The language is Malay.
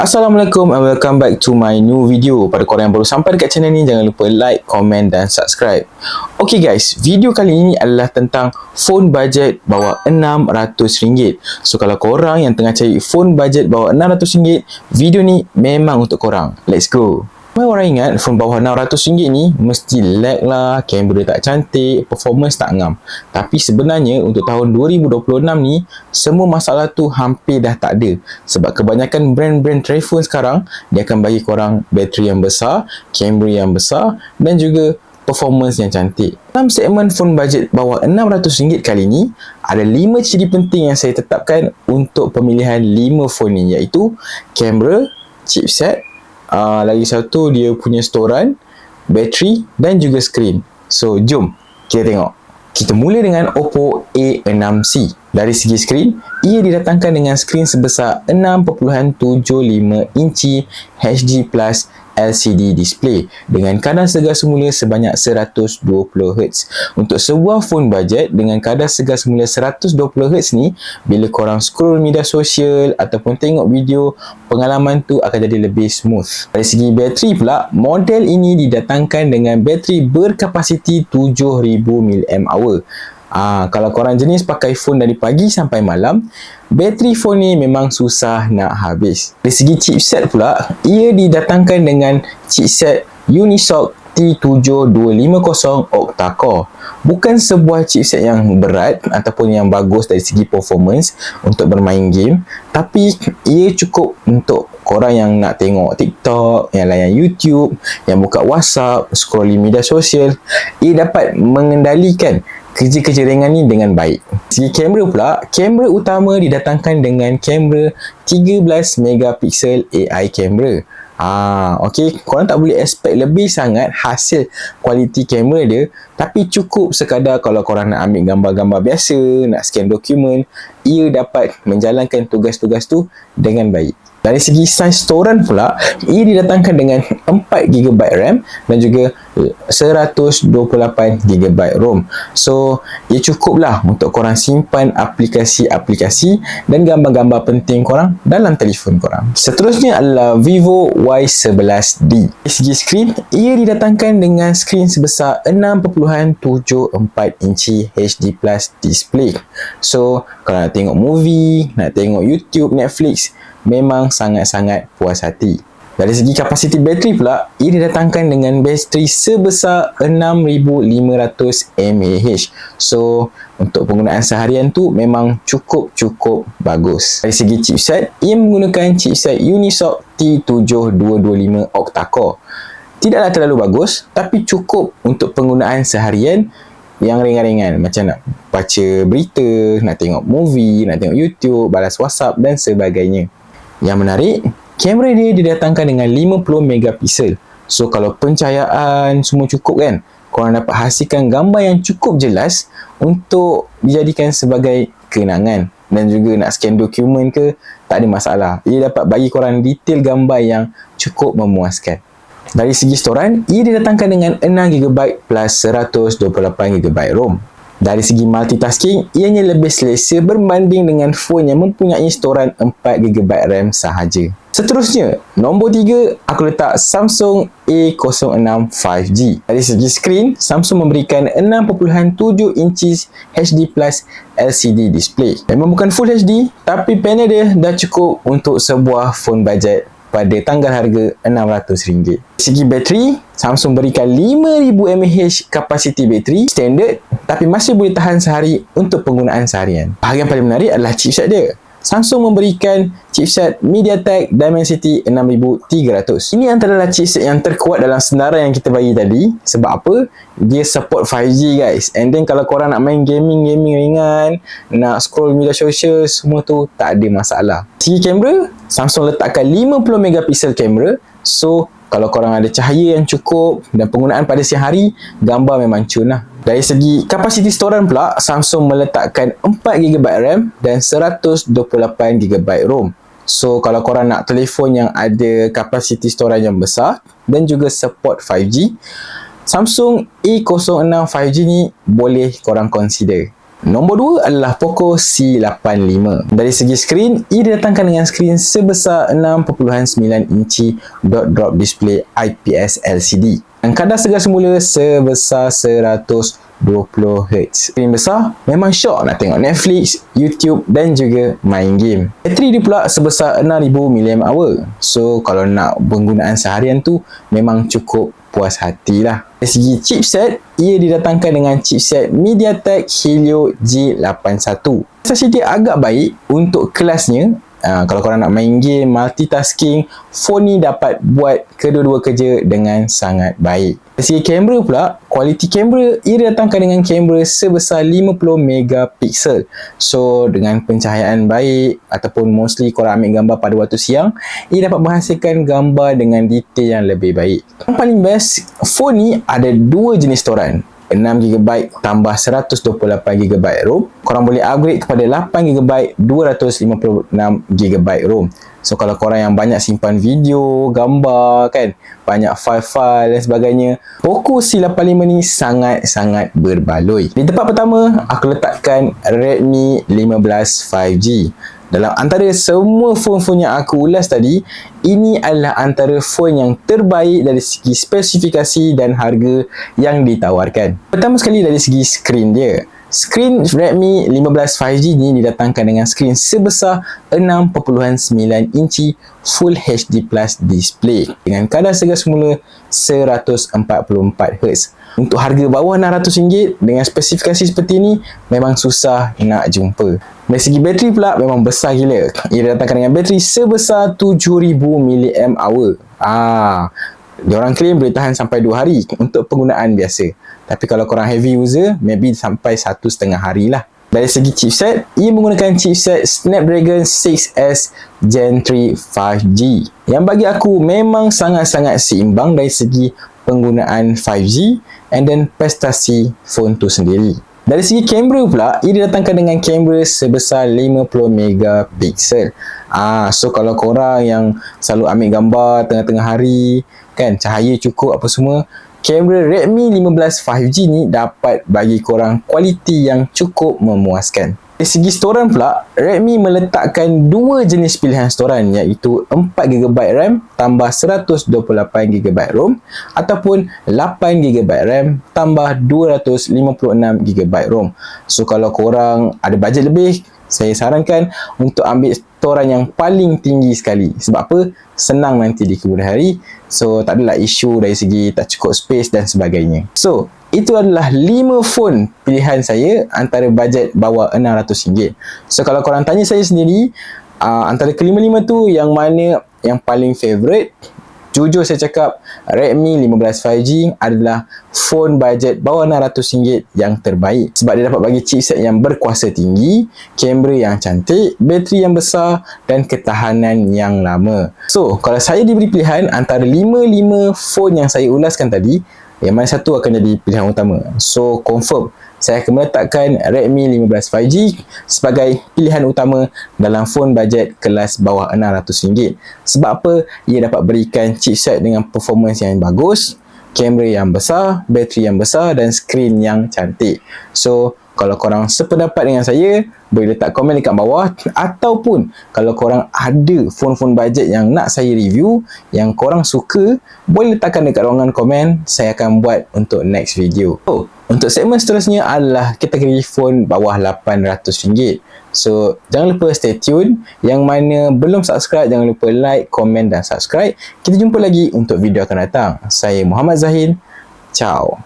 Assalamualaikum and welcome back to my new video. Pada korang yang baru sampai dekat channel ni, jangan lupa like, komen dan subscribe. Okay guys, video kali ini adalah tentang phone budget bawah RM600. So kalau korang yang tengah cari phone budget bawah RM600, video ni memang untuk korang. Let's go. Ramai orang ingat phone bawah RM600 ni mesti lag lah, kamera tak cantik, performance tak ngam. Tapi sebenarnya untuk tahun 2026 ni, semua masalah tu hampir dah tak ada. Sebab kebanyakan brand-brand telefon sekarang, dia akan bagi korang bateri yang besar, kamera yang besar dan juga performance yang cantik. Dalam segmen phone budget bawah RM600 kali ni, ada 5 ciri penting yang saya tetapkan untuk pemilihan 5 phone ni, iaitu kamera, chipset, lagi satu dia punya storan, bateri dan juga skrin. So jom kita tengok. Kita mula dengan Oppo A6C. Dari segi skrin, ia didatangkan dengan skrin sebesar 6.75 inci HD Plus LCD display dengan kadar segar semula sebanyak 120Hz. Untuk sebuah phone budget dengan kadar segar semula 120Hz ni, bila korang scroll media sosial ataupun tengok video, pengalaman tu akan jadi lebih smooth. Dari segi bateri pula, model ini didatangkan dengan bateri berkapasiti 7000 mAh. Kalau korang jenis pakai phone dari pagi sampai malam, bateri phone ni memang susah nak habis. Dari segi chipset pula, ia didatangkan dengan chipset Unisoc T7250 octa-core. Bukan sebuah chipset yang berat ataupun yang bagus dari segi performance untuk bermain game, tapi ia cukup untuk korang yang nak tengok TikTok, yang layan YouTube, yang buka WhatsApp, scrolling media sosial. Ia dapat mengendalikan kerja-kerja ringan ni dengan baik. Segi kamera pula, kamera utama didatangkan dengan kamera 13 megapiksel AI kamera. Okay, korang tak boleh expect lebih sangat hasil kualiti kamera dia, tapi cukup sekadar kalau korang nak ambil gambar-gambar biasa, nak scan dokumen, ia dapat menjalankan tugas-tugas tu dengan baik. Dari segi saiz storan pula, ia didatangkan dengan 4GB RAM dan juga 128GB ROM. So, ia cukup lah untuk korang simpan aplikasi-aplikasi dan gambar-gambar penting korang dalam telefon korang. Seterusnya adalah Vivo Y11D. Dari segi skrin, ia didatangkan dengan skrin sebesar 6.74 inci HD Plus display. So, kalau nak tengok movie, nak tengok YouTube, Netflix, memang sangat-sangat puas hati. Dari segi kapasiti bateri pula, ia didatangkan dengan bateri sebesar 6500 mAh. So, untuk penggunaan seharian tu memang cukup bagus. Dari segi chipset, ia menggunakan chipset Unisoc T7225 octa-core. Tidaklah terlalu bagus, tapi cukup untuk penggunaan seharian yang ringan-ringan, macam nak baca berita, nak tengok movie, nak tengok YouTube, balas WhatsApp dan sebagainya. Yang menarik, kamera dia didatangkan dengan 50 megapiksel. So kalau pencahayaan semua cukup kan, korang dapat hasilkan gambar yang cukup jelas untuk dijadikan sebagai kenangan. Dan juga nak scan dokumen ke, tak ada masalah. Ia dapat bagi korang detail gambar yang cukup memuaskan. Dari segi storan, ia didatangkan dengan 6GB plus 128GB ROM. Dari segi multitasking, ianya lebih selesa berbanding dengan phone yang mempunyai storan 4GB RAM sahaja. Seterusnya, nombor 3, aku letak Samsung A06 5G. Dari segi skrin, Samsung memberikan 6.7 inci HD Plus LCD display. Memang bukan Full HD, tapi panel dia dah cukup untuk sebuah phone budget pada tanggal harga RM600. Dari segi bateri, Samsung berikan 5000 mAh kapasiti bateri standard, tapi masih boleh tahan sehari untuk penggunaan seharian. Bahagian paling menarik adalah chipset dia. Samsung memberikan chipset MediaTek Dimensity 6300. Ini antara chipset yang terkuat dalam senarai yang kita bagi tadi. Sebab apa? Dia support 5G guys. And then kalau korang nak main gaming ringan, nak scroll media sosial, semua tu tak ada masalah. Segi kamera, Samsung letakkan 50 megapiksel kamera. So, kalau korang ada cahaya yang cukup dan penggunaan pada siang hari, gambar memang cun lah. Dari segi kapasiti storan pula, Samsung meletakkan 4GB RAM dan 128GB ROM. So, kalau korang nak telefon yang ada kapasiti storan yang besar dan juga support 5G, Samsung A06 5G ni boleh korang consider. Nombor 2 adalah Poco C85. Dari segi skrin, ia didatangkan dengan skrin sebesar 6.9 inci dot drop display IPS LCD. Dan kadar segar semula sebesar 120Hz. Skrin besar, memang syok nak tengok Netflix, YouTube dan juga main game. Bateri dia pula sebesar 6000 mAh. So, kalau nak penggunaan seharian tu, memang cukup puas hatilah. Dari segi chipset, ia didatangkan dengan chipset MediaTek Helio G81. Prestasi dia agak baik untuk kelasnya. Kalau korang nak main game, multitasking, phone ni dapat buat kedua-dua kerja dengan sangat baik. Dari segi kamera pula, kualiti kamera ia didatangkan dengan kamera sebesar 50 megapiksel. So, dengan pencahayaan baik ataupun mostly korang ambil gambar pada waktu siang, ia dapat menghasilkan gambar dengan detail yang lebih baik. Yang paling best, phone ni ada dua jenis storan. 6GB tambah 128GB ROM. Korang boleh upgrade kepada 8GB 256GB ROM. So kalau korang yang banyak simpan video, gambar kan, banyak file-file dan sebagainya, Poco C85 ni sangat-sangat berbaloi. Di tempat pertama, aku letakkan Redmi 15 5G. Dalam antara semua phone-phone yang aku ulas tadi, ini adalah antara phone yang terbaik dari segi spesifikasi dan harga yang ditawarkan. Pertama sekali dari segi skrin dia. Skrin Redmi 15 5G ni didatangkan dengan skrin sebesar 6.9 inci Full HD Plus display dengan kadar segar semula 144Hz. Untuk harga bawah RM600 dengan spesifikasi seperti ini memang susah nak jumpa. Dari segi bateri pula memang besar gila. Ia didatangkan dengan bateri sebesar 7000 mAh. Diorang claim boleh tahan sampai 2 hari untuk penggunaan biasa. Tapi kalau korang heavy user, maybe sampai 1,5 hari lah. Dari segi chipset, ia menggunakan chipset Snapdragon 6S Gen 3 5G. Yang bagi aku memang sangat-sangat seimbang dari segi penggunaan 5G and then prestasi phone tu sendiri. Dari segi kamera pula, ia didatangkan dengan kamera sebesar 50 megapiksel. So kalau korang yang selalu ambil gambar tengah-tengah hari, kan, cahaya cukup apa semua, kamera Redmi 15 5G ni dapat bagi korang kualiti yang cukup memuaskan. Dari segi storan pula, Redmi meletakkan dua jenis pilihan storan iaitu 4GB RAM tambah 128GB ROM ataupun 8GB RAM tambah 256GB ROM. So kalau korang ada bajet lebih, saya sarankan untuk ambil storan yang paling tinggi sekali. Sebab apa? Senang nanti di kemudian hari. So tak adalah isu dari segi tak cukup space dan sebagainya. So itu adalah 5 phone pilihan saya antara bajet bawah RM600. So kalau korang tanya saya sendiri, antara kelima-lima tu yang mana yang paling favourite, jujur saya cakap Redmi 15 5G adalah phone bajet bawah RM600 yang terbaik. Sebab dia dapat bagi chipset yang berkuasa tinggi, kamera yang cantik, bateri yang besar dan ketahanan yang lama. So kalau saya diberi pilihan antara 5 phone yang saya ulaskan tadi, yang mana satu akan jadi pilihan utama. So confirm saya akan meletakkan Redmi 15 5G sebagai pilihan utama dalam phone bajet kelas bawah RM600. Sebab apa? Ia dapat berikan chipset dengan performance yang bagus, kamera yang besar, bateri yang besar dan skrin yang cantik. So kalau korang sependapat dengan saya, boleh letak komen dekat bawah. Ataupun kalau korang ada phone-phone bajet yang nak saya review, yang korang suka, boleh letakkan dekat ruangan komen. Saya akan buat untuk next video. Untuk segmen seterusnya adalah kategori phone bawah RM800. So jangan lupa stay tune. Yang mana belum subscribe, jangan lupa like, komen dan subscribe. Kita jumpa lagi untuk video akan datang. Saya Muhammad Zahin. Ciao.